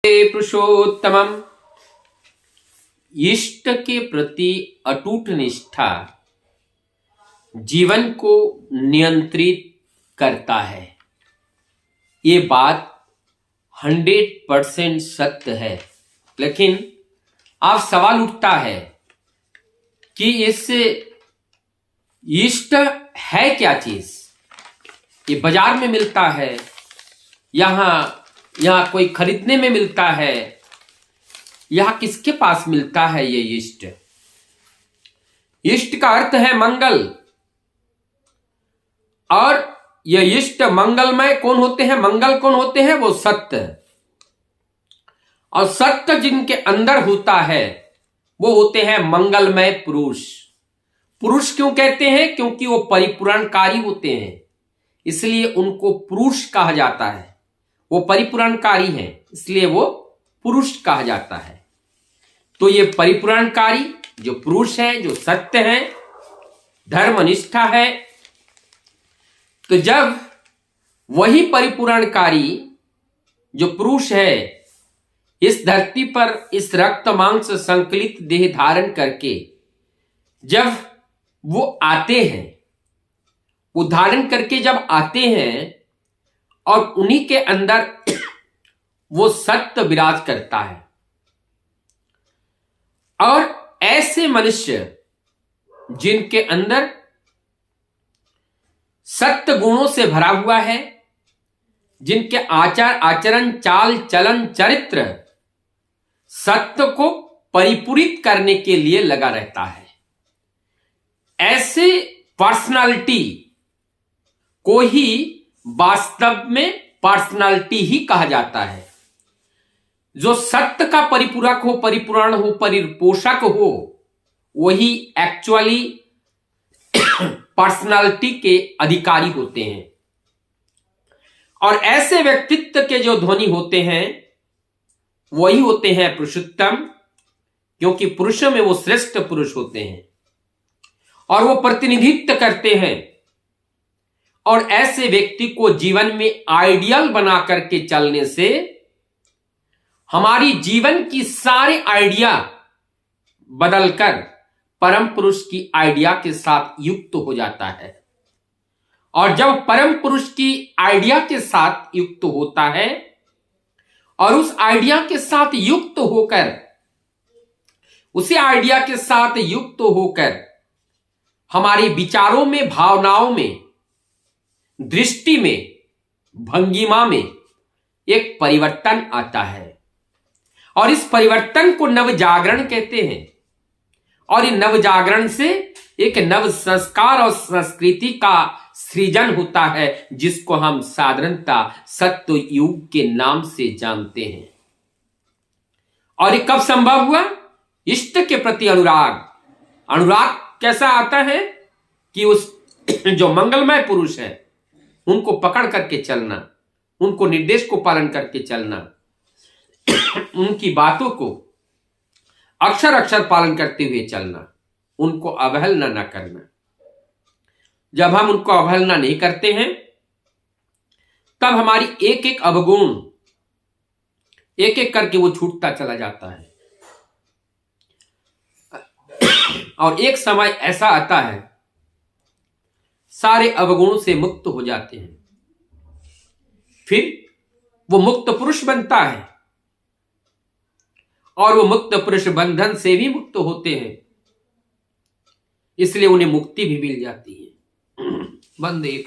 पुरुषोत्तमम। इष्ट के प्रति अटूट निष्ठा जीवन को नियंत्रित करता है। ये बात 100% सत्य है। लेकिन अब सवाल उठता है कि इस इष्ट है क्या चीज? ये बाजार में मिलता है, यहां कोई खरीदने में मिलता है, यहां किसके पास मिलता है ये इष्ट? इष्ट का अर्थ है मंगल, और ये इष्ट मंगलमय कौन होते हैं? मंगल कौन होते हैं? वो सत्य। और सत्य जिनके अंदर होता है वो होते हैं मंगलमय पुरुष। पुरुष क्यों कहते हैं? क्योंकि वो परिपूरणकारी होते हैं, इसलिए उनको पुरुष कहा जाता है। वो परिपूरणकारी हैं, इसलिए वो पुरुष कहा जाता है। तो ये परिपूरणकारी जो पुरुष है, जो सत्य है, धर्मनिष्ठा है, तो जब वही परिपूरणकारी जो पुरुष है इस धरती पर इस रक्त मांस संकलित देह धारण करके जब वो आते हैं, वो धारण करके जब आते हैं और उन्हीं के अंदर वो सत्य विराज करता है, और ऐसे मनुष्य जिनके अंदर सत्य गुणों से भरा हुआ है, जिनके आचार आचरण चाल चलन चरित्र सत्य को परिपूरित करने के लिए लगा रहता है, ऐसे पर्सनालिटी को ही वास्तव में पर्सनालिटी ही कहा जाता है। जो सत्य का परिपूरक हो, परिपूर्ण हो, परिपोषक हो, वही एक्चुअली पर्सनालिटी के अधिकारी होते हैं। और ऐसे व्यक्तित्व के जो धनी होते हैं वही होते हैं पुरुषोत्तम, क्योंकि पुरुषों में वो श्रेष्ठ पुरुष होते हैं और वो प्रतिनिधित्व करते हैं। और ऐसे व्यक्ति को जीवन में आइडियल बना करके चलने से हमारी जीवन की सारे आइडिया बदलकर परम पुरुष की आइडिया के साथ युक्त हो जाता है। और जब परम पुरुष की आइडिया के साथ युक्त होता है और उस आइडिया के साथ युक्त होकर, उसी आइडिया के साथ युक्त होकर हमारे विचारों में, भावनाओं में, दृष्टि में, भंगिमा में एक परिवर्तन आता है। और इस परिवर्तन को नवजागरण कहते हैं। और इन नवजागरण से एक नव संस्कार और संस्कृति का सृजन होता है, जिसको हम साधारणता सत्य युग के नाम से जानते हैं। और ये कब संभव हुआ? इष्ट के प्रति अनुराग। अनुराग कैसा आता है कि उस जो मंगलमय पुरुष है उनको पकड़ करके चलना, उनको निर्देश को पालन करके चलना, उनकी बातों को अक्षर अक्षर पालन करते हुए चलना, उनको अवहेलना न करना। जब हम उनको अवहेलना नहीं करते हैं तब हमारी एक एक अवगुण एक एक करके वो छूटता चला जाता है। और एक समय ऐसा आता है सारे अवगुणों से मुक्त हो जाते हैं, फिर वो मुक्त पुरुष बनता है और वो मुक्त पुरुष बंधन से भी मुक्त होते हैं, इसलिए उन्हें मुक्ति भी मिल जाती है। वंदे